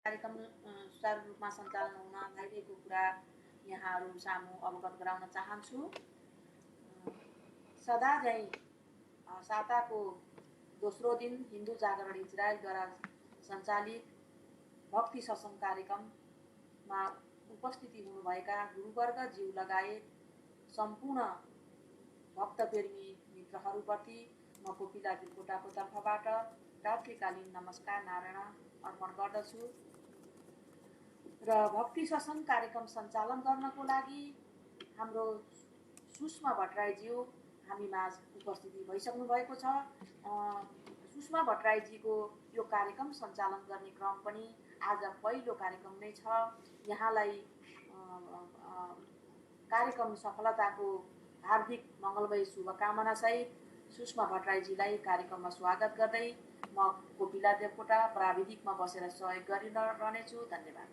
कार्यक्रम सुचारू रूपमा सञ्चालन हुन भइरहेको कुरा यहाँहरू सामु अवगत गराउन चाहन्छु। सदा झैं साताको दोस्रो दिन हिन्दू जागरण इजरायलद्वारा सञ्चालित भक्ति सत्संग कार्यक्रममा उपस्थिति हुनुभएका गुरुवर्गज्यू लगायत सम्पूर्ण भक्तप्रेमी मित्रहरूप्रति म कोपिला देवकोटाको तर्फबाट रात्रिकालीन नमस्कार नारायण अर्पण गर्दछु र भक्ति सत्संग कार्यक्रम सञ्चालन गर्नको लागि हाम्रो सुषमा भट्टराईज्यू हामीमाझ उपस्थिति भइसक्नु भएको छ। सुषमा भट्टराईजीको यो कार्यक्रम सञ्चालन गर्ने क्रम पनि आज पहिलो कार्यक्रम नै छ। यहाँलाई कार्यक्रम सफलताको हार्दिक मङ्गलमय शुभकामना सहित सुषमा भट्टराईजीलाई कार्यक्रममा स्वागत गर्दै म कोपिला देवकोटा प्राविधिकमा बसेर सहयोग गरिरहनेछु। धन्यवाद।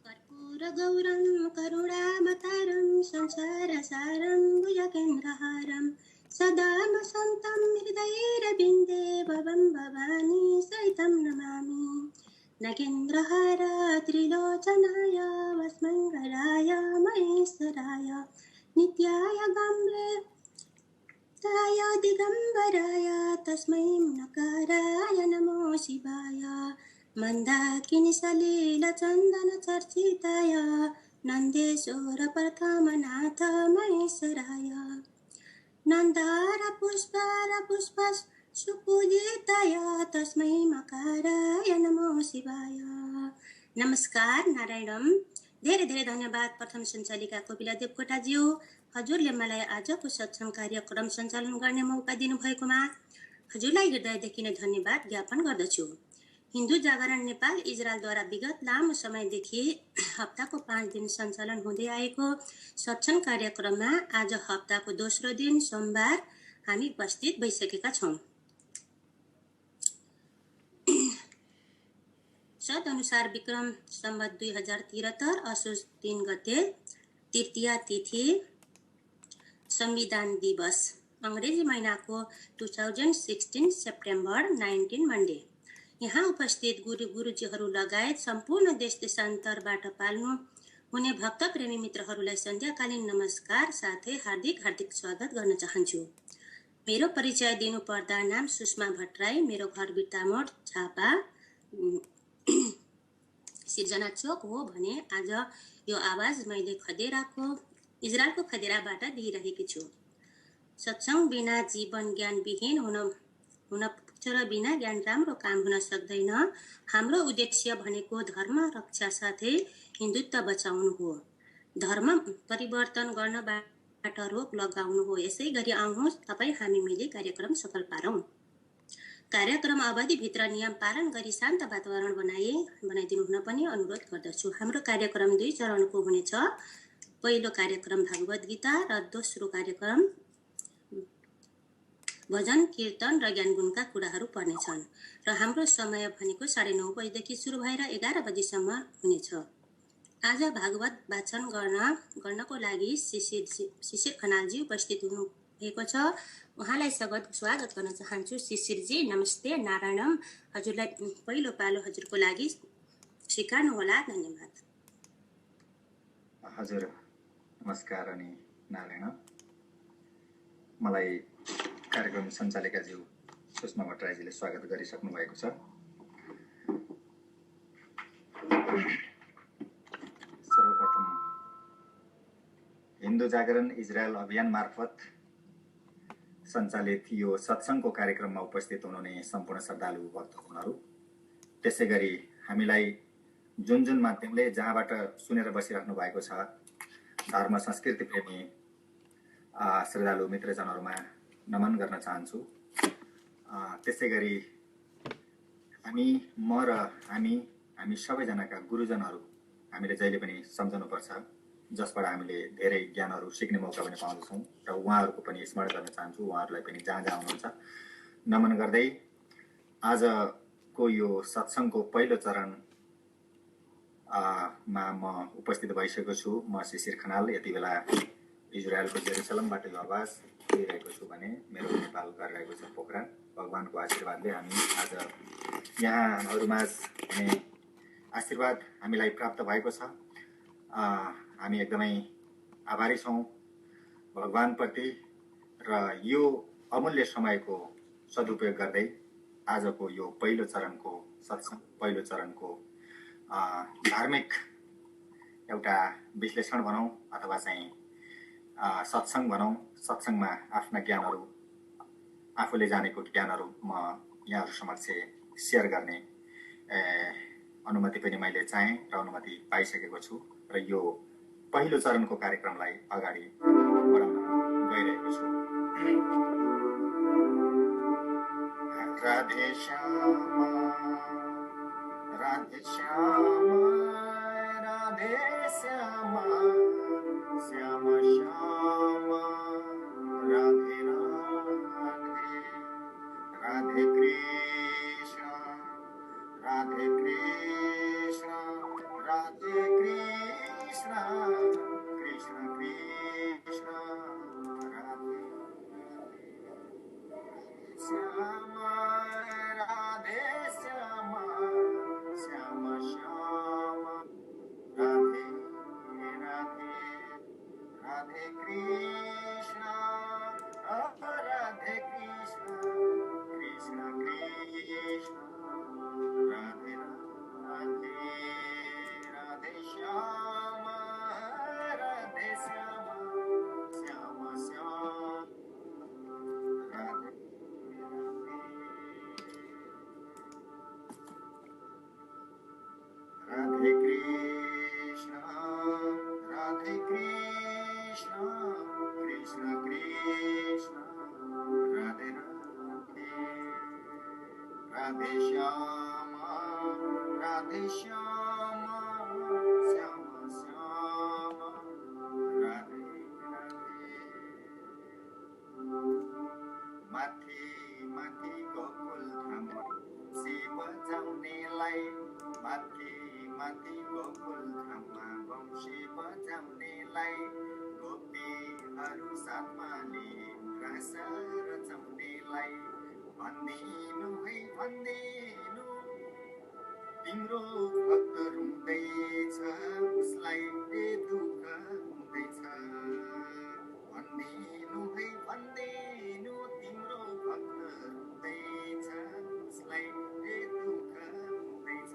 कर्पूरगौरं करुणावतारं संसारसारं भुजगेन्द्रहारं सदा वसन्तं हृदयेरविन्दे भवं भवानी सहितं नमामि। नगेन्द्रहार त्रिलोचनाय वस्मङ्गलाय महेश्वराय नित्याय गम्भीराय दिगम्बराय तस्मै नकाराय नमो शिवाय। मन्दाकिनी सलिलचन्दन चर्चिताय नन्देश्वर प्रथमनाथ महेश्वराय नन्दार पुष्प सुपूजिताय तस्मै मकाराय नमो शिवाय। नमस्कार नारायणम। धेरै धेरै धन्यवाद प्रथम सञ्चालिका कोपिला देवकोटाज्यू, हजुरले मलाई आजको सत्संग कार्यक्रम सञ्चालन गर्ने मौका दिनुभएकोमा हजुरलाई हृदयदेखि नै धन्यवाद ज्ञापन गर्दछु। हिन्दू जागरण नेपाल इजरायलद्वारा विगत लामो समयदेखि हप्ताको 5 दिन सञ्चालन हुँदै आएको सत्संग कार्यक्रममा आज हप्ताको दोस्रो दिन सोमबार हामी उपस्थित भइसकेका छौँ। सद अनुसार विक्रम सम्वत 2073 असोज 3 गते तृतीया तिथि संविधान दिवस अंग्रेजी महिनाको 2016 सेप्टेम्बर 19 मन्डे। यहाँ उपस्थित गुरुजीहरू लगायत सम्पूर्ण देश देशान्तरबाट पाल्नु हुने भक्त प्रेमी मित्रहरूलाई सन्ध्याकालीन नमस्कार साथै हार्दिक स्वागत गर्न चाहन्छु। मेरो परिचय दिनु पर्दा नाम सुषमा भट्टराई, मेरो घर बिटामोड झापा सिर्जना चोक हो भने आज यो आवाज मैले इजरायलको खदेराबाट दिइरहेकी छु। सत्संग बिना जीवन ज्ञान विहीन हुन पुग्छ र बिना ज्ञान राम्रो काम हुन सक्दैन। हाम्रो उद्देश्य भनेको धर्म रक्षा साथै हिन्दुत्व बचाउनु हो, धर्म परिवर्तन गर्नबाट रोक लगाउनु हो। यसै गरी आउनुहोस् तपाईँ हामी मिली कार्यक्रम सफल पारौँ। कार्यक्रम अवधिभित्र नियम पालन गरी शान्त वातावरण बनाइदिनु हुन पनि अनुरोध गर्दछु। हाम्रो कार्यक्रम 2 चरणको हुनेछ। पहिलो कार्यक्रम भागवत गीता र दोस्रो कार्यक्रम भजन कीर्तन र ज्ञान गुणका कुराहरू पर्नेछन् र हाम्रो समय भनेको 9:30 बजेदेखि सुरु भएर 11 बजेसम्म हुनेछ। आज भागवत वाचन गर्नको लागि शिशिर खनालजी उपस्थित हुनु भएको छ। उहाँलाई स्वागत गर्न चाहन्छु। शिशिरजी नमस्ते नारायणम। हजुरलाई पहिलो पालो हजुरको लागि स्वीकार्नु होला। धन्यवाद। हजुर नमस्कार अनि नारायण। मलाई कार्यक्रम सञ्चालिकाज्यू सुषमा भट्टराईजीले स्वागत गरिसक्नु भएको छ। सर्वप्रथम हिन्दू जागरण इजरायल अभियान मार्फत सञ्चालित यो सत्सङ्गको कार्यक्रममा उपस्थित हुनुहुने सम्पूर्ण श्रद्धालु भक्तजनहरू, त्यसै गरी हामीलाई जुन माध्यमले जहाँबाट सुनेर बसिराख्नु भएको छ धर्म संस्कृति प्रेमी श्रद्धालु मित्रजनहरूमा नमन गर्न चाहन्छु। त्यसै गरी म र हामी सबैजनाका गुरुजनहरू हामीले जहिले पनि सम्झनुपर्छ, जसबाट हामीले धेरै ज्ञानहरू सिक्ने मौका पनि पाउँदछौँ र उहाँहरूको पनि स्मरण गर्न चाहन्छु। उहाँहरूलाई पनि जहाँ हुनुहुन्छ नमन गर्दै आजको यो सत्सङ्गको पहिलो चरणमा म उपस्थित भइसकेको छु। म शिशिर खनाल, यति बेला इजरायलको जेरुसलमबाट यो आवाज दिइरहेको छु भने मेरो नेपाल गरिरहेको छ पोखरा। भगवानको आशीर्वादले हामी आज यहाँहरूमाझ हुने आशीर्वाद हामीलाई प्राप्त भएको छ। हामी एकदमै आभारी छौँ भगवानप्रति र यो अमूल्य समयको सदुपयोग गर्दै आजको यो पहिलो चरणको सत्संग, पहिलो चरणको धार्मिक एउटा विश्लेषण भनौँ अथवा चाहिँ सत्संग भनौँ, सत्संगमा आफ्ना ज्ञानहरू, आफूले जानेको ज्ञानहरू म यहाँहरू समक्ष सेयर गर्ने अनुमति पनि मैले चाहेँ र अनुमति पाइसकेको छु र यो पहिलो चरणको कार्यक्रमलाई अगाडि बढाउन गइरहेको छु। राधे श्यामा राधे श्यामा राधे श्यामा श्यामा श्यामा राधे राधे राधे कृष्ण राधे कृष्ण राधे कृष्ण कृष्ण कृष्ण राधे श्यामा राधे श्यामा श्यामा श्यामा राधे राधे राधे कृष्ण राधे कृष्ण कृष्ण कृष्ण राधे राधे राधे श्यामा राधे श्यामा श्यामा श्यामा राधे राधे कृष्ण राधे कृष्ण कृष्ण कृष्ण राधे राधे राधे श्यामा राधे श्यामा श्यामा श्यामा राधे राधे माथि माथि गोकुल धाम शिव बजाउनेलाई माथि माथि गोकुल धाममा वंशी बजाउनेलाई गोपीहरू साथमा लिई रास रचाउनेलाई भनिदिनु है भनिदिनु तिम्रो भक्त रुँदैछ उसलाई दुःख हुँदैछ भनिदिनु है भनिदिनु तिम्रो भक्त रुँदैछ उसलाई दुःख हुँदैछ।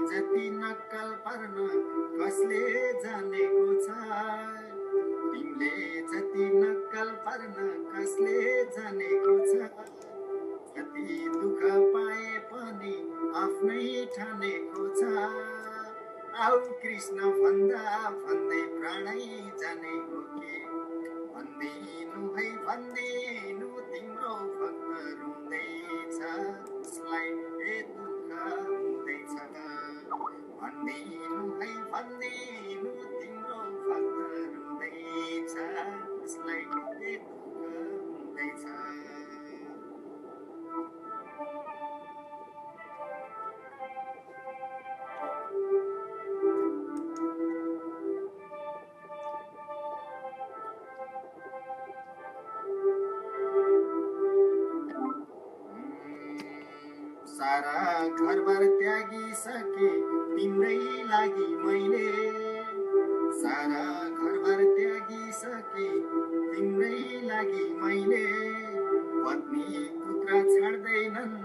जति नक्कल पर्न कसले जानेको छ तिमीले जति नक्कल पर्न कसले जानेको छ जति दुःख पाए पनि आफ्नै ठानेको छ आऊ कृष्ण भन्दा भन्दै प्राणै जानेको के भनिदिनु है भनिदिनु तिम्रो भक्त रुँदैछ उसलाई दुःख हुँदैछ भनिदिनु है भनिदिनु तिम्रो भक्त रुँदैछ उसलाई दुःख हुँदैछ। सारा घरबार त्यागिसके तिम्रै लागि मैले सारा घरबार त्यागिसके तिम्रै लागि मैले पत्नी पुत्र छाड्दैनन्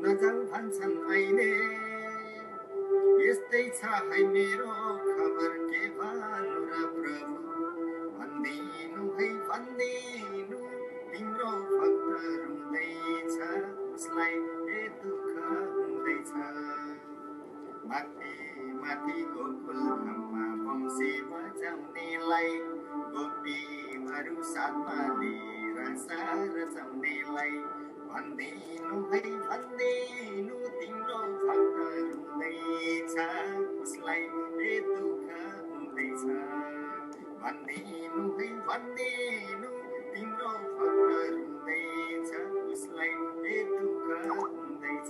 नजाऊ भन्छन् अहिले यस्तै छ है मेरो खबर के भन्नु र प्रभु भनिदिनु है भनिदिनु तिम्रो भक्त रुँदैछ उसलाई दुःख हुँदैछ माथि माथि गोकुल धाममा वंशी बजाउनेलाई गोपीहरू साथमा लिएर रचाउनेलाई भनिदिनु है भनिदिनु तिम्रो भक्त रुँदैछ उसलाई दुःख हुँदैछ भनिदिनु है भनिदिनु तिम्रो भक्त रुँदैछ उसलाई दुःख हुँदैछ।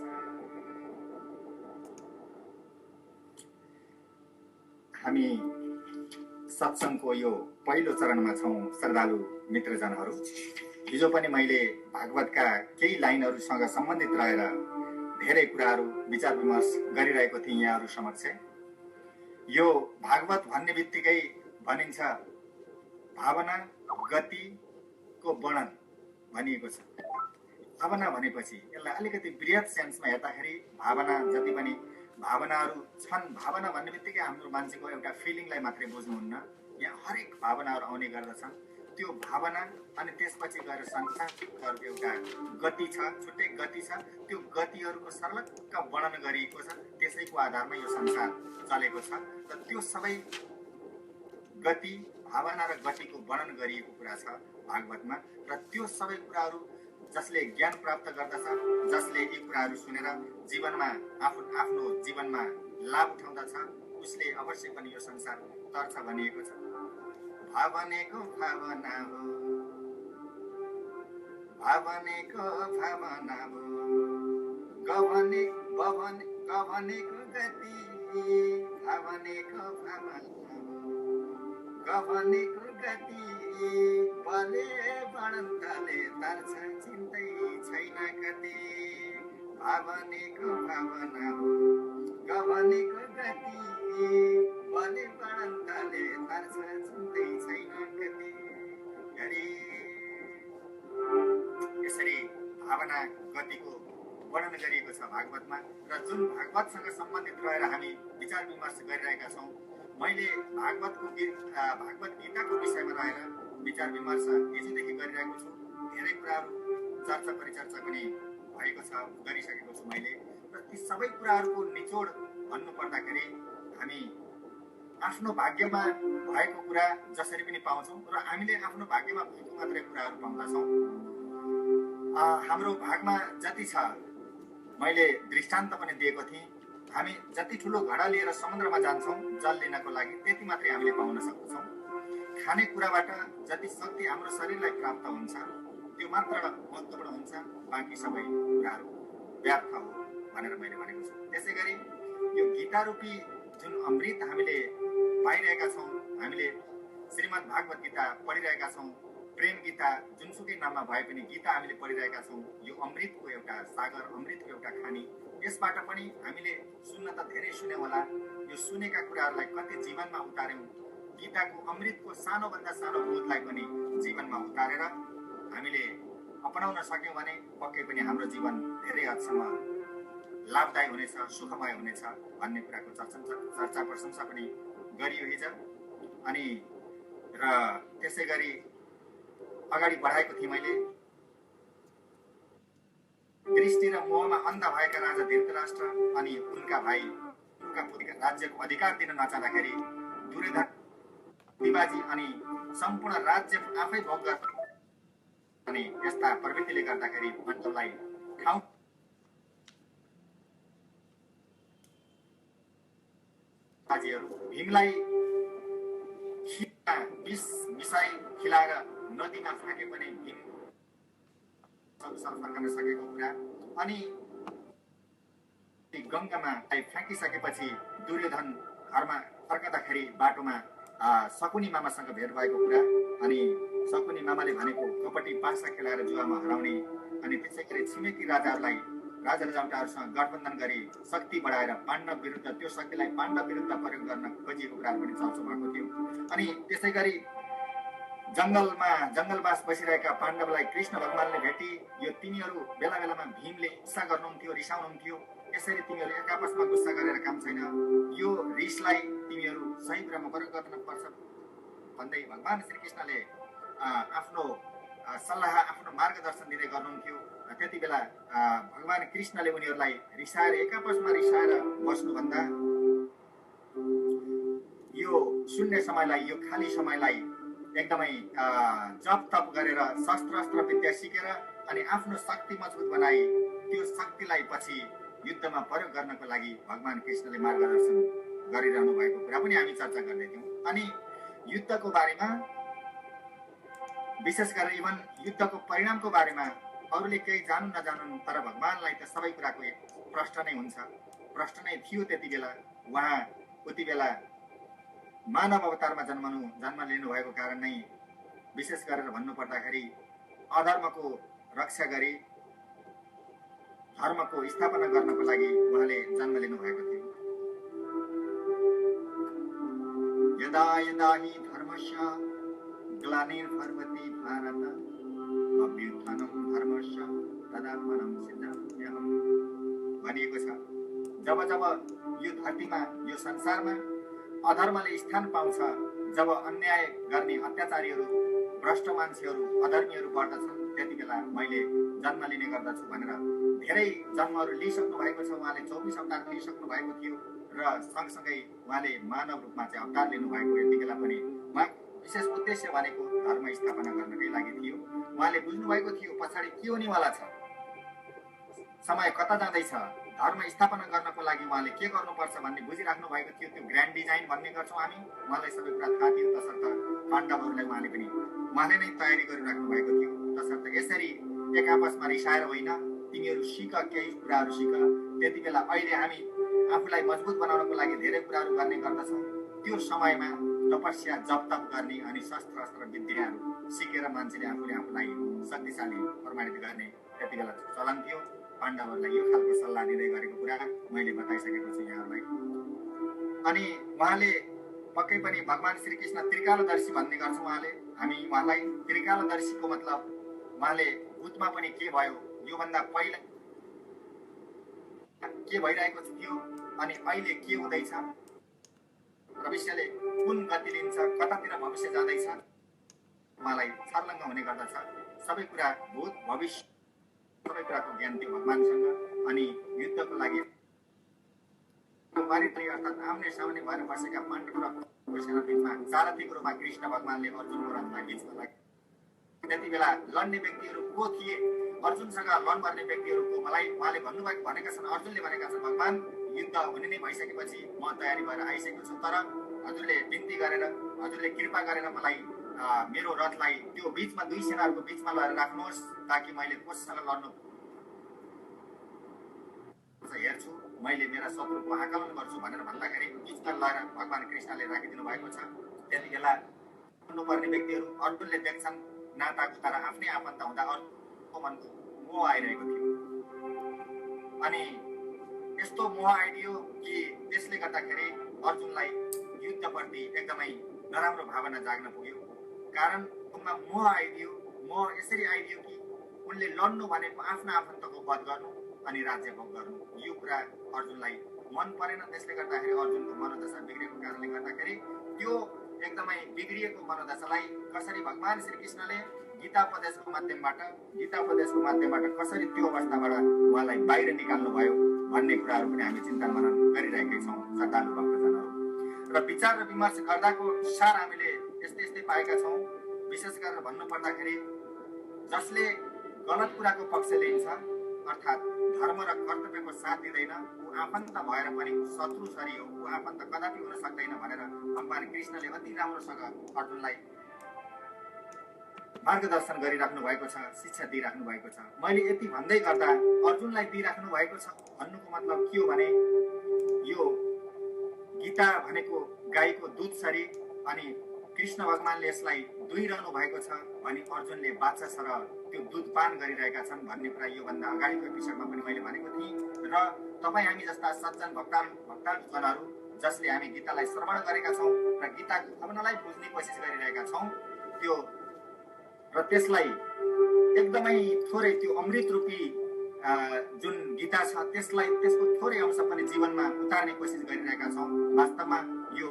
हामी सत्सङ्गको यो पहिलो चरणमा छौँ श्रद्धालु मित्रजनहरू। हिजो पनि मैले भागवतका केही लाइनहरूसँग सम्बन्धित रहेर धेरै कुराहरू विचार विमर्श गरिरहेको थिएँ यहाँहरू समक्ष। यो भागवत भन्ने बित्तिकै भनिन्छ भावना गतिको वर्णन भनिएको छ। भावना भनेपछि यसलाई अलिकति बृहत सेन्समा हेर्दाखेरि भावना जति पनि भावनाहरू छन्, भावना भन्ने बित्तिकै हाम्रो मान्छेको एउटा फिलिङलाई मात्रै बुझ्नुहुन्न, यहाँ हरेक भावनाहरू आउने गर्दछन्। त्यो भावना अनि त्यसपछि गएर संसारको एउटा गति छ, छुट्टै गति छ। त्यो गतिहरूको सर्लक्क वर्णन गरिएको छ, त्यसैको आधारमा यो संसार चलेको छ। र त्यो सबै गति भावना र गतिको वर्णन गरिएको कुरा छ भागवतमा। र त्यो सबै कुराहरू जसले ज्ञान प्राप्त गर्दछ, जसले यी कुराहरू सुनेर जीवनमा आफ्नो जीवनमा लाभ उठाउँदछ, उसले अवश्य पनि यो संसार तर्छ भनिएको छ। भावनेको भावना हो, भावनेको भावना हो, गभनेको गति, भावनेको भावना हो, गभनेको गति, बले बढन्तले तर्छ चिन्तै छैन कति। भावनेको भावना हो, गभनेको गति, बले बढन्तले तर्छ चिन्तै छैन कति। यसरी भावना गतिको वर्णन गरिएको छ भागवतमा। र जुन भागवतसँग सम्बन्धित रहेर हामी विचार विमर्श गरिरहेका छौँ, मैले भागवत गीताको विषयमा रहेर विचार विमर्श हिजोदेखि गरिरहेको छु। धेरै कुराहरू चर्चा परिचर्चा पनि भएको छ, गरिसकेको छु मैले। र ती सबै कुराहरूको निचोड भन्नु पर्दाखेरि हामी आफ्नो भाग्यमा भएको कुरा जसरी पनि पाउँछौँ र हामीले आफ्नो भाग्यमा भएको मात्रै कुराहरू पाउँदछौँ। हाम्रो भागमा जति छ, मैले दृष्टान्त पनि दिएको थिएँ, हामी जति ठुलो घडा लिएर समुद्रमा जान्छौँ जल लिनको लागि त्यति मात्रै हामीले पाउन सक्छौँ। खाने कुराबाट जति शक्ति हाम्रो शरीरलाई प्राप्त हुन्छ त्यो मात्र महत्त्वपूर्ण हुन्छ, बाँकी सबै कुराहरू व्यर्थ हो भनेर मैले भनेको छु। त्यसै गरी यो गीता रूपी जुन अमृत हामीले पाइरहेका छौँ, हामीले श्रीमद् भागवत गीता पढिरहेका छौँ, प्रेम गीता जुनसुकै नाममा भए पनि गीता हामीले पढिरहेका छौँ। यो अमृतको एउटा सागर, अमृतको एउटा खानी। यसबाट पनि हामीले सुन्न त धेरै सुन्यौँ होला, यो सुनेका कुराहरूलाई कति जीवनमा उतार्यौँ, गीताको अमृतको सानोभन्दा सानो बोधलाई पनि जीवनमा उतारेर हामीले अपनाउन सक्यौँ भने पक्कै पनि हाम्रो जीवन धेरै हदसम्म लाभदायी हुनेछ, सुखमय हुनेछ भन्ने कुराको चर्चा प्रशंसा पनि गरियो हिजो। अनि र त्यसै गरी अगाडि बढाएको थिएँ मैले। दृष्टि र मोहमा अन्ध भएका राजा धृतराष्ट्र अनि उनका भाइ उनका पुत्रका राज्यको अधिकार दिन नचाहँदाखेरि दुर्योधन दिवाजी अनि सम्पूर्ण राज्य आफै भोग गर्न अनि यस्ता प्रवृत्तिले गर्दाखेरि पाण्डवलाई ठाउँ भीमलाई विष मिसाई खिलाएर नदीमा फ्याँके पनि भीम फर्कन सकेको कुरा। अनि गङ्गामा फ्याँकिसकेपछि दुर्योधन घरमा फर्कँदाखेरि बाटोमा शकुनी मामासँग भेट भएको कुरा। अनि शकुनी मामाले भनेको कपटी पासा खेलाएर जुवामा हराउने, अनि त्यसै गरी छिमेकी राजाहरूलाई राजा रजौटाहरूसँग गठबन्धन गरी शक्ति बढाएर पाण्डव विरुद्ध त्यो शक्तिलाई पाण्डव विरुद्ध प्रयोग गर्न खोजिएको कुराहरू पनि चर्चा भएको थियो। अनि त्यसै गरी जङ्गलवास बसिरहेका पाण्डवलाई कृष्ण भगवानले भेटी यो तिमीहरू बेला बेलामा भीमले हिंसा गर्नुहुन्थ्यो, रिसाउनुहुन्थ्यो, यसरी तिमीहरू एक आपसमा गुस्सा गरेर काम छैन, यो रिसलाई तिमीहरू सही कुरामा प्रयोग गर्नुपर्छ भन्दै भगवान श्रीकृष्णले आफ्नो सल्लाह आफ्नो मार्गदर्शन दिँदै गर्नुहुन्थ्यो। त्यति बेला भगवान कृष्णले उनीहरूलाई रिसाएर एक आपसमा रिसाएर बस्नुभन्दा यो शून्य समयलाई, यो खाली समयलाई एकदमै जप तप गरेर शस्त्र विद्या सिकेर अनि आफ्नो शक्ति मजबुत बनाई त्यो शक्तिलाई पछि युद्धमा प्रयोग गर्नको लागि भगवान कृष्णले मार्गदर्शन गरिरहनु भएको कुरा पनि हामी चर्चा गर्दै थियौँ। अनि युद्धको बारेमा विशेष गरेर इभन युद्धको परिणामको बारेमा अरूले केही जानुन् नजानुन्, तर भगवानलाई त सबै कुराको एक प्रश्न नै हुन्छ, प्रश्न नै थियो त्यति बेला। उहाँ उति बेला मानव अवतारमा जन्म लिनुभएको कारण नै विशेष गरेर भन्नुपर्दाखेरि अधर्मको रक्षा गरी धर्मको स्थापना गर्नको लागि उहाँले जन्म लिनुभएको थियो। यदा यदा हि धर्मस्य ग्लानिर्भवति भारत अभ्युत्थानं धर्मस्य तदात्मनं सिद्धाम्यहम् भनिएको छ। जब जब यो धरतीमा यो संसारमा अधर्मले स्थान पाउँछ, जब अन्याय गर्ने अत्याचारीहरू भ्रष्ट मान्छेहरू अधर्मीहरू बढ्दछन्, त्यति बेला मैले जन्म लिने गर्दछु भनेर धेरै जन्महरू लिइसक्नु भएको छ। उहाँले 24 अवतार लिइसक्नु भएको थियो र सँगसँगै उहाँले मानव रूपमा चाहिँ अवतार लिनुभएको यति बेला पनि उहाँको विशेष उद्देश्य भनेको धर्म स्थापना गर्नकै लागि थियो। उहाँले बुझ्नुभएको थियो पछाडि के हुनेवाला छ, समय कता जाँदैछ, धर्म स्थापना गर्नको लागि उहाँले के गर्नुपर्छ भन्ने बुझिराख्नु भएको थियो। त्यो ग्रान्ड डिजाइन भन्ने गर्छौँ हामी, उहाँलाई सबै कुरा थाहा थियो। तसर्थ पाण्डवहरूलाई उहाँले नै तयारी गरिराख्नु भएको थियो। तसर्थ यसरी एक आपसमा रिसाएर होइन, तिमीहरू सिक केही कुराहरू सिक। त्यति बेला अहिले हामी आफूलाई मजबुत बनाउनको लागि धेरै कुराहरू गर्ने गर्दछौँ। त्यो समयमा तपस्या जप तप गर्ने अनि शस्त्र अस्त्र विद्याहरू सिकेर मान्छेले आफूलाई शक्तिशाली प्रमाणित गर्ने त्यति बेला चलन थियो। पाण्डवहरूलाई यो खालको सल्लाह दिँदै गरेको कुरा मैले बताइसकेको छु यहाँहरूलाई। अनि उहाँले पक्कै पनि भगवान श्रीकृष्ण त्रिकालदर्शी भन्ने गर्छौँ। हामी उहाँलाई त्रिकालदर्शीको मतलब उहाँले भूतमा पनि के भयो, योभन्दा पहिला के भइरहेको थियो अनि अहिले के हुँदैछ, भविष्यले कुन गति लिन्छ, कतातिर भविष्य जाँदैछ, उहाँलाई छर्लङ्ग हुने गर्दछ। सबै कुरा भूत भविष्य सबै कुराको ज्ञान थियो भगवानसँग। अनि युद्धको लागि अर्थात् आम्ने सामने भएर बसेका पाण्डव र कौरवको बिचमा सारथीको रूपमा कृष्ण भगवानले अर्जुनको रथमा खिच्न लागे। त्यति बेला लड्ने व्यक्तिहरू को थिए, अर्जुनसँग लड्न पर्ने व्यक्तिहरूको मलाई उहाँले भनेका छन्, अर्जुनले भनेका छन्, भगवान युद्ध हुने नै भइसकेपछि म तयारी भएर आइसकेको छु, तर हजुरले बिन्ती गरेर हजुरले कृपा गरेर मलाई मेरो रथलाई त्यो बीचमा दुई सेनाहरूको बीचमा लगेर राख्नुहोस्, ताकि मैले कोसँग लड्नु हेर्छु, मैले मेरा शत्रुको आकलन गर्छु भनेर भन्दाखेरि बिचमा लगेर भगवान कृष्णले राखिदिनु भएको छ। त्यति बेला लड्नुपर्ने व्यक्तिहरू अर्जुनले देख्छन् नाताको तर आफ्नै आफन्त हुँदा अर्जुनको मनको मोह आइरहेको थियो। अनि यस्तो मोह आइदियो कि त्यसले गर्दाखेरि अर्जुनलाई युद्धप्रति एकदमै नराम्रो भावना जाग्न पुग्यो। कारण उनमा मोह आइदियो। मोह यसरी आइदियो कि उनले लड्नु भनेको आफ्ना आफन्तको वध गर्नु अनि राज्य भोग गर्नु, यो कुरा अर्जुनलाई मन परेन। त्यसले गर्दाखेरि अर्जुनको मनोदशा बिग्रेको कारणले गर्दाखेरि त्यो एकदमै बिग्रिएको मनोदशालाई कसरी भगवान श्रीकृष्णले गीतापदेशको माध्यमबाट कसरी त्यो अवस्थाबाट उहाँलाई बाहिर निकाल्नु भयो भन्ने कुराहरू पनि हामी चिन्तन मनन गरिरहेकै छौँ श्रद्धालु भक्तजनहरू। र विचार र विमर्श गर्दाको सार हामीले यस्तै पाएका छौँ। विशेष गरेर भन्नुपर्दाखेरि जसले गलत कुराको पक्ष लिन्छ अर्थात् धर्म र कर्तव्यको साथ दिँदैन, ऊ आफन्त भएर पनि शत्रु सरी हो, ऊ आफन्त कदापि हुन सक्दैन भनेर भगवान कृष्णले अति राम्रोसँग अर्जुनलाई मार्गदर्शन गरिराख्नु भएको छ, शिक्षा दिइराख्नु भएको छ। मैले यति भन्दै गर्दा अर्जुनलाई दिइराख्नु भएको छ भन्नुको मतलब के हो भने यो गीता भनेको गाईको दुध सरी अनि कृष्ण भगवानले यसलाई दुहिरहनु भएको छ अनि अर्जुनले बाछा सर त्यो दुध पान गरिरहेका छन् भन्ने कुरा योभन्दा अगाडिको एपिसोडमा पनि मैले भनेको थिएँ। र तपाईँ हामी जस्ता सज्जन भक्तजनहरू जसले हामी गीतालाई श्रवण गरेका छौँ र गीताको भावनालाई बुझ्ने कोसिस गरिरहेका छौँ, त्यो र त्यसलाई एकदमै थोरै त्यो अमृत रूपी जुन गीता छ त्यसको थोरै अंश पनि जीवनमा उतार्ने कोसिस गरिरहेका छौँ। वास्तवमा यो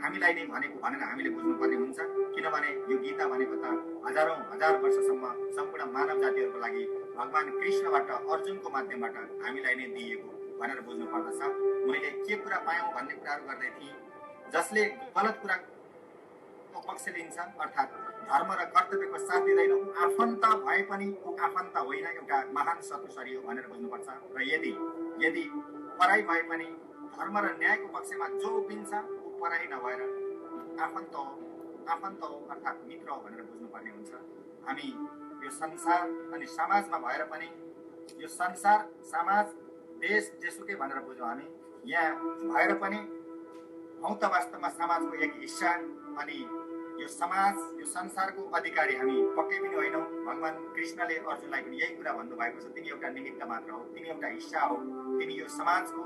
हामीलाई नै भनेको भनेर हामीले बुझ्नुपर्ने हुन्छ, किनभने यो गीता भनेको त हजार वर्षसम्म सम्पूर्ण मानव जातिहरूको लागि भगवान कृष्णबाट अर्जुनको माध्यमबाट हामीलाई नै दिइएको भनेर बुझ्नु पर्दछ। मैले के कुरा पायौँ भन्ने कुराहरू गर्दै थिएँ। जसले गलत कुराको पक्ष लिन्छ अर्थात् धर्म र कर्तव्यको साथ दिँदैन, ऊ आफन्त भए पनि ऊ आफन्त होइन, एउटा महान शत्रु सरी हो भनेर बुझ्नुपर्छ। र यदि पराई भए पनि धर्म र न्यायको पक्षमा जो उभिन्छ ऊ पराई नभएर आफन्त हो अर्थात् मित्र हो भनेर बुझ्नुपर्ने हुन्छ। हामी यो संसार अनि समाजमा भएर पनि यो संसार समाज देश जेसुकै भनेर बुझौँ, हामी यहाँ भएर पनि हौ त वास्तवमा समाजको एक हिस्सा अनि यो समाज यो संसारको अधिकारी हामी पक्कै पनि होइनौँ। भगवान कृष्णले अर्जुनलाई पनि यही कुरा भन्नुभएको छ, तिमी एउटा निमित्त मात्र हो, तिमी एउटा हिस्सा हो, तिमी यो समाजको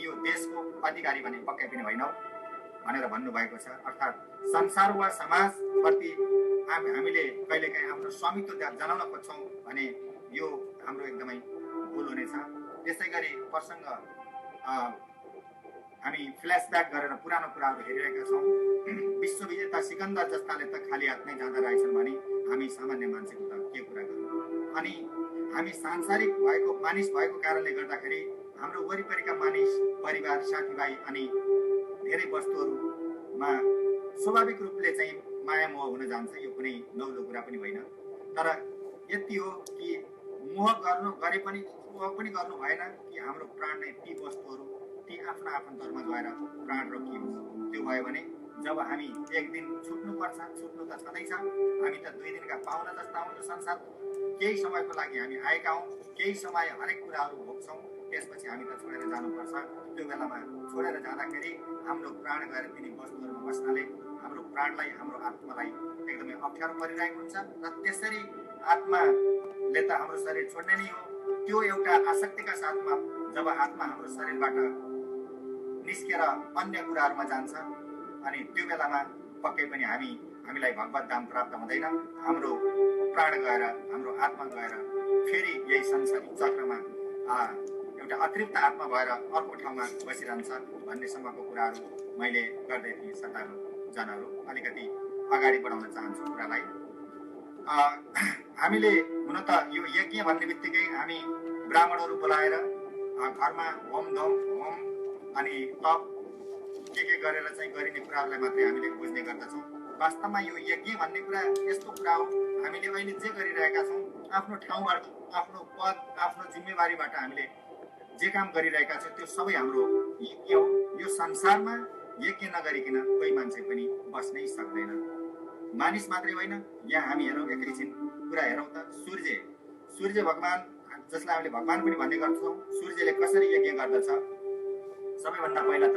यो देशको अधिकारी भने पक्कै पनि होइनौ भनेर भन्नुभएको छ। अर्थात् संसार वा समाजप्रति हामीले कहिलेकाहीँ आफ्नो स्वामित्व जनाउन खोज्छौँ भने यो हाम्रो एकदमै भुल हुनेछ। त्यसै गरी प्रसङ्ग हामी फ्ल्यासब्याक गरेर पुरानो कुराहरू हेरिरहेका छौँ। विश्वविजेता सिकन्दर जस्ताले त खाली हातमै जाँदा रहेछन् भने हामी सामान्य मान्छेको त के कुरा गर्नु। अनि हामी सांसारिक भएको मानिस भएको कारणले गर्दाखेरि हाम्रो वरिपरिका मानिस परिवार साथीभाइ अनि धेरै वस्तुहरूमा स्वाभाविक रूपले चाहिँ माया मोह हुन जान्छ। यो कुनै नौलो कुरा पनि होइन, तर यति हो कि मोह गरे पनि गर्नु भएन कि हाम्रो प्राण नै ती वस्तुहरू ती आफ्ना आफन्तहरूमा गएर प्राण रोकियोस्। त्यो भयो भने जब हामी एक दिन छुट्नु त छँदैछ, हामी त 2 दिनका पाहुना जस्ता हौँ यो संसारको। केही समयको लागि हामी आएका हौँ, केही समय हरेक कुराहरू भोग्छौँ, त्यसपछि हामी त छोडेर जानुपर्छ। त्यो बेलामा छोडेर जाँदाखेरि हाम्रो प्राण गएर तिनी वस्तुहरूमा बस्नाले हाम्रो प्राणलाई हाम्रो आत्मालाई एकदमै अप्ठ्यारो परिरहेको हुन्छ र त्यसरी आत्माले त हाम्रो शरीर छोड्ने नै हो। त्यो एउटा आसक्तिका साथमा जब आत्मा हाम्रो शरीरबाट निस्केर अन्य कुराहरूमा जान्छ अनि त्यो बेलामा पक्कै पनि हामीलाई भगवत धाम प्राप्त हुँदैन। हाम्रो प्राण गएर हाम्रो आत्मा गएर फेरि यही संसारिक चक्रमा एउटा अतृप्त आत्मा भएर अर्को ठाउँमा बसिरहन्छ भन्नेसम्मको कुराहरू मैले गर्दै थिएँ। श्रद्धालुजनहरू अलिकति अगाडि बढाउन चाहन्छु कुरालाई। हामीले हुन त यो यज्ञ भन्ने बित्तिकै हामी ब्राह्मणहरू बोलाएर घरमा होम अनि तप के गरेर चाहिँ गरिने कुराहरूलाई मात्रै हामीले बुझ्ने गर्दछौँ। वास्तवमा यो यज्ञ भन्ने कुरा यस्तो कुरा हो, हामीले अहिले जे गरिरहेका छौँ आफ्नो ठाउँबाट आफ्नो पद आफ्नो जिम्मेवारीबाट हामीले जे काम गरिरहेका छौँ त्यो सबै हाम्रो यज्ञ हो। यो संसारमा यज्ञ नगरिकन कोही मान्छे पनि बस्नै सक्दैन। मानिस मात्रै होइन, यहाँ हामी हेरौँ एकैछिन कुरा हेरौँ त सूर्य भगवान जसलाई हामीले भगवान पनि भन्ने गर्छौँ, सूर्यले कसरी यज्ञ गर्दछ। सबैभन्दा पहिला त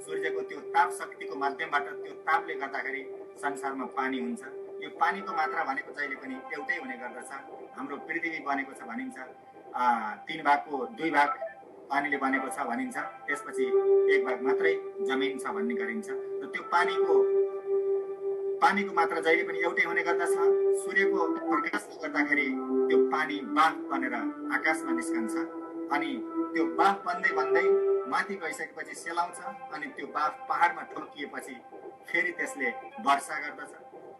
सूर्यको त्यो ताप शक्तिको माध्यमबाट त्यो तापले गर्दाखेरि संसारमा पानी हुन्छ। यो पानीको मात्रा भनेको जहिले पनि एउटै हुने गर्दछ। हाम्रो पृथ्वी बनेको छ भनिन्छ, 3 भागको 2 भाग पानीले बनेको छ भनिन्छ, त्यसपछि 1 भाग मात्रै जमिन छ भन्ने गरिन्छ। र त्यो पानीको मात्रा जहिले पनि एउटै हुने गर्दछ। सूर्यको प्रकाशले गर्दाखेरि त्यो पानी बाफ बनेर आकाशमा निस्कन्छ अनि त्यो बाफ बन्दै माथि गइसकेपछि सेलाउँछ अनि त्यो बाफ पहाडमा ठोकिएपछि फेरि त्यसले वर्षा गर्दछ।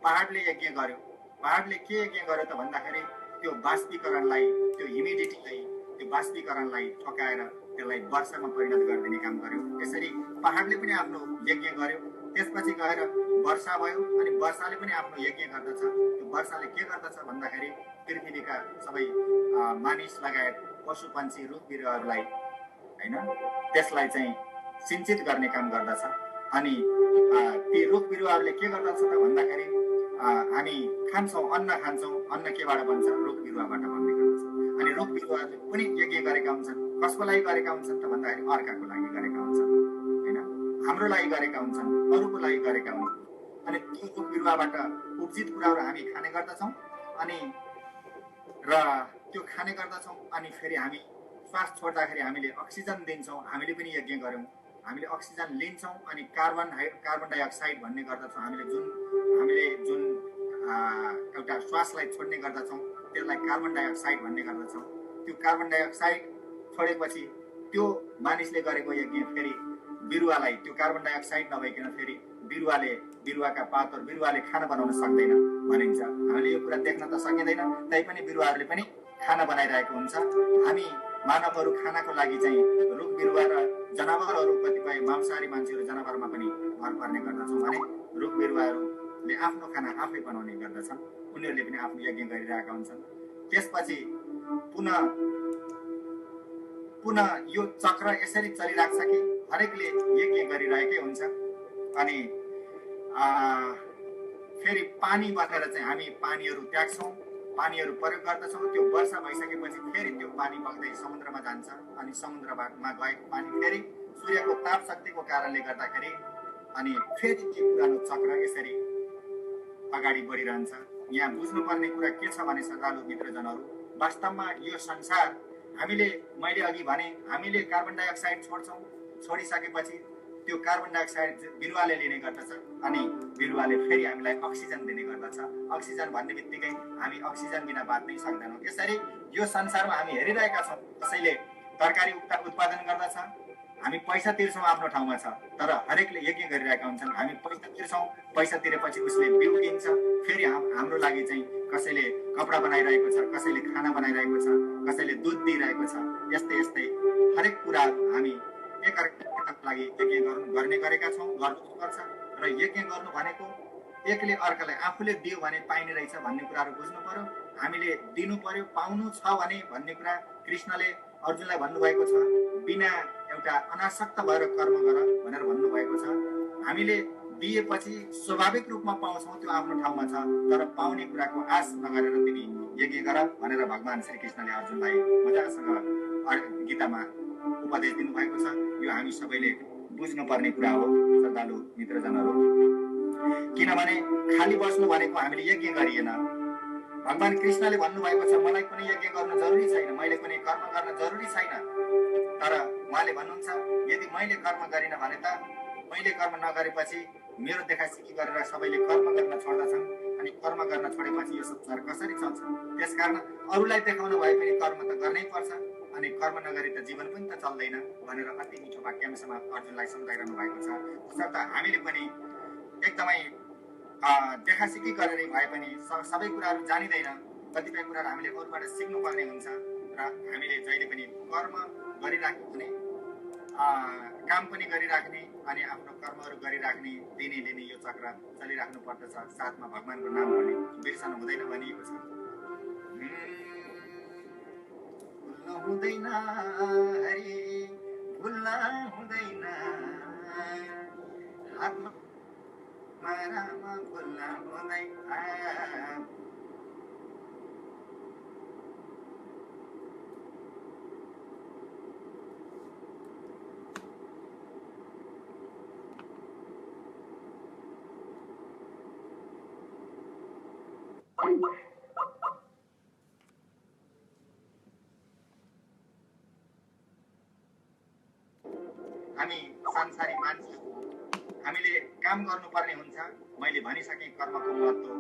पहाडले यज्ञ गर्यो। पहाडले के यज्ञ गर्यो त भन्दाखेरि त्यो बाष्पीकरणलाई त्यो ह्युमिडिटीलाई त्यो बाष्पीकरणलाई ठोकाएर त्यसलाई वर्षामा परिणत गरिदिने काम गर्यो। यसरी पहाडले पनि आफ्नो यज्ञ गर्यो। त्यसपछि गएर वर्षा भयो अनि वर्षाले पनि आफ्नो यज्ञ गर्दछ। त्यो वर्षाले के गर्दछ भन्दाखेरि पृथ्वीका सबै मानिस लगायत पशु पन्छी रुख बिरुवाहरूलाई हैन त्यसलाई चाहिँ सिंचित गर्ने काम गर्दछ। अनि ती रुख बिरुवाहरूले के गर्दछ त भन्दाखेरि हामी खान्छौँ, अन्न केबाट बन्छ? रुख बिरुवाबाट बन्ने गर्दछ। अनि रुख बिरुवाहरूले पनि यज्ञ गरेका हुन्छन्। कसको लागि गरेका हुन्छन् त भन्दाखेरि अर्काको लागि गरेका हुन्छन्, हैन हाम्रो लागि गरेका हुन्छन्, अरूको लागि गरेका हुन्छन्। अनि त्यो रुख बिरुवाबाट उब्जित कुराहरू हामी खाने गर्दछौँ र त्यो खाने गर्दछौँ। अनि फेरि हामी श्वास छोड्दाखेरि हामीले अक्सिजन दिन्छौँ, हामीले पनि यज्ञ गऱ्यौँ। हामीले अक्सिजन लिन्छौँ अनि कार्बन डाइअक्साइड भन्ने गर्दछौँ। हामीले जुन एउटा श्वासलाई छोड्ने गर्दछौँ त्यसलाई कार्बन डाइअक्साइड भन्ने गर्दछौँ। त्यो कार्बन डाइअक्साइड छोडेपछि त्यो मानिसले गरेको यज्ञ फेरि बिरुवालाई त्यो कार्बन डाइअक्साइड नभइकन फेरि बिरुवाका पातहरू बिरुवाले खाना बनाउन सक्दैन भनिन्छ। हामीले यो कुरा देख्न त सकिँदैन, तैपनि बिरुवाहरूले पनि खाना बनाइरहेको हुन्छ। हामी मानवहरू खानाको लागि चाहिँ रुख बिरुवा र जनावरहरू कतिपय मांसाहारी मान्छेहरू जनावरमा पनि भर पर्ने गर्दछौँ भने रुख बिरुवाहरूले आफ्नो खाना आफै बनाउने गर्दछन्। उनीहरूले पनि आफ्नो यज्ञ गरिरहेका हुन्छन्। त्यसपछि पुनः पुनः यो चक्र यसरी चलिरहेको छ कि हरेकले यज्ञ गरिरहेकै हुन्छ। अनि फेरि पानी बनेर चाहिँ हामी पानीहरू त्याग्छौँ, पानीहरू प्रयोग गर्दछौँ। त्यो वर्षा भइसकेपछि फेरि त्यो पानी बग्दै समुद्रमा जान्छ अनि समुद्रमा गएको पानी फेरि सूर्यको ताप शक्तिको कारणले गर्दाखेरि अनि फेरि त्यो पुरानो चक्र यसरी अगाडि बढिरहन्छ। यहाँ बुझ्नुपर्ने कुरा के छ भने श्रद्धालु मित्रजनहरू, वास्तवमा यो संसार मैले अघि भने हामीले कार्बन डाइअक्साइड छोड्छौँ, छोडिसकेपछि त्यो कार्बन डाइअक्साइड बिरुवाले लिने गर्दछ अनि बिरुवाले फेरि हामीलाई अक्सिजन दिने गर्दछ। अक्सिजन भन्ने बित्तिकै हामी अक्सिजन बिना बाँच्नै सक्दैनौँ। यसरी यो संसारमा हामी हेरिरहेका छौँ, कसैले तरकारी उत्पादन गर्दछ, हामी पैसा तिर्छौँ आफ्नो ठाउँमा छ, तर हरेकले यज्ञ गरिरहेका हुन्छन्। हामी पैसा तिर्छौँ, पैसा तिरेपछि उसले बिउ किन्छ, फेरि हाम्रो लागि चाहिँ कसैले कपडा बनाइरहेको छ, कसैले खाना बनाइरहेको छ, कसैले दुध दिइरहेको छ। यस्तै यस्तै हरेक कुराहरू हामी एकअर्काको लागि यज्ञ गर्ने गरेका छौँ, गर्नुपर्छ। र यज्ञ गर्नु भनेको एकले अर्कालाई आफूले दियो भने पाइने रहेछ भन्ने कुराहरू बुझ्नु पर्यो। हामीले दिनु पर्यो, पाउनु छ भने भन्ने कुरा कृष्णले अर्जुनलाई भन्नुभएको छ। बिना एउटा अनासक्त भएर कर्म गर भनेर भन्नुभएको छ। हामीले दिएपछि स्वाभाविक रूपमा पाउँछौँ, त्यो आफ्नो ठाउँमा छ, तर पाउने कुराको आश नगरेर तिमी यज्ञ गर भनेर भगवान श्री कृष्णले अर्जुनलाई मजासँग गीतामा उपदेश दिनुभएको छ। यो हामी सबैले बुझ्नुपर्ने कुरा हो श्रद्धालु मित्रजनहरू। किनभने खाली बस्नु भनेको हामीले यज्ञ गरिएन। भगवान कृष्णले भन्नुभएको छ, मलाई कुनै यज्ञ गर्नु जरुरी छैन, मैले कुनै कर्म गर्न जरुरी छैन। तर उहाँले भन्नुहुन्छ, यदि मैले कर्म गरिनँ भने त मैले कर्म नगरेपछि मेरो देखासिकी गरेर सबैले कर्म गर्न छोड्दछन् अनि कर्म गर्न छोडेपछि यो संसार कसरी चल्छ? त्यसकारण अरूलाई देखाउनु भए पनि कर्म त गर्नै पर्छ अनि कर्म नगरी त जीवन पनि त चल्दैन भनेर अति मिठो वाक्यांशमा अर्जुनलाई सम्झाइरहनु भएको छ। त्यसर्थ हामीले पनि एकदमै देखासिकी गरेर भए पनि सबै कुराहरू जानिँदैन, कतिपय कुराहरू हामीले अरूबाट सिक्नुपर्ने हुन्छ र हामीले जहिले पनि कर्म गरिराख्यो भने काम पनि गरिराख्ने अनि आफ्नो कर्महरू गरिराख्ने, दिने लिने यो चक्र चलिराख्नु पर्दछ। साथमा भगवानको नाम पनि बिर्सनु हुँदैन भनिएको छ। हुँदैन हरि भुल्न हुँदैन, हातमा राम भुल्न हुँदैन। हामी संसारी मान्छे, हामीले काम गर्नुपर्ने हुन्छ। मैले भनिसकेँ कर्मको महत्त्व,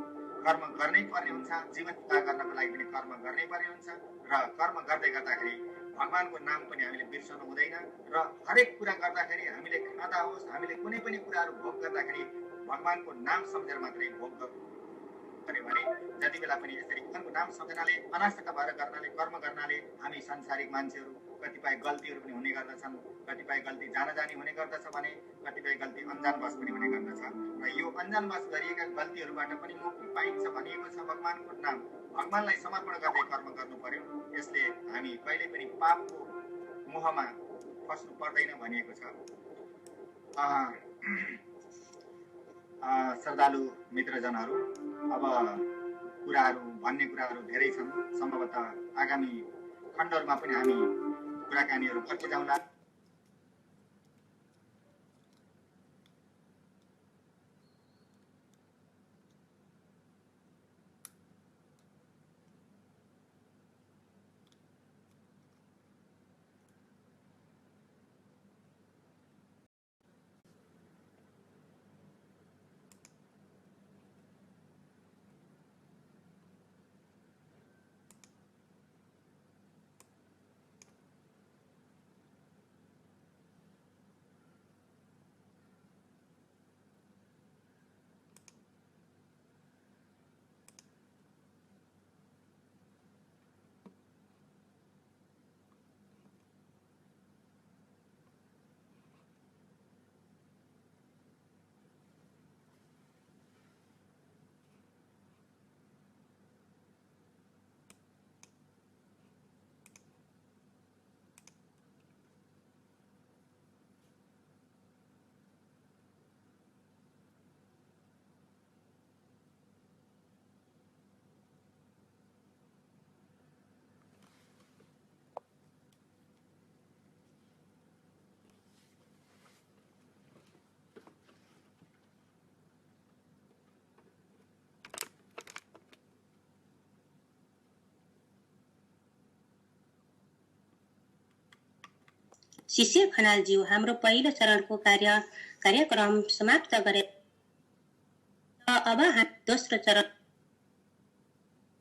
कर्म गर्नै पर्ने हुन्छ। जीवन निर्वाह गर्नको लागि पनि कर्म गर्नै पर्ने हुन्छ र कर्म गर्दै गर्दाखेरि भगवानको नाम पनि हामीले बिर्सनु हुँदैन र हरेक कुरा गर्दाखेरि हामीले खाँदा होस्, हामीले कुनै पनि कुराहरू भोग गर्दाखेरि भगवानको नाम सम्झेर मात्रै भोग गर्यो भने जति बेला पनि यसरी भगवानको नाम सम्झनाले, अनासक्त भएर गर्नाले, कर्म गर्नाले हामी सांसारिक मान्छेहरू कतिपय गल्तीहरू पनि हुने गर्दछन्। कतिपय गल्ती जानी हुने गर्दछ भने कतिपय गल्ती अनजानवश पनि हुने गर्दछ र यो अनजानवश गरिएका गल्तीहरूबाट पनि मुक्ति पाइन्छ भनिएको छ। भगवानको नाम, भगवानलाई समर्पण गर्दै कर्म गर्नु पर्यो। यसले हामी कहिले पनि पापको मोहमा फस्नु पर्दैन भनिएको छ। श्रद्धालु मित्रजनहरू, अब भन्ने कुराहरू धेरै छन्। सम्भवतः आगामी खण्डहरूमा पनि हामी कुराकानीहरू गर्दै जाउँला। शिशिर खनालज्यू हाम्रो पहिलो चरणको कार्यक्रम समाप्त गरे अब हामी दोस्रो चरण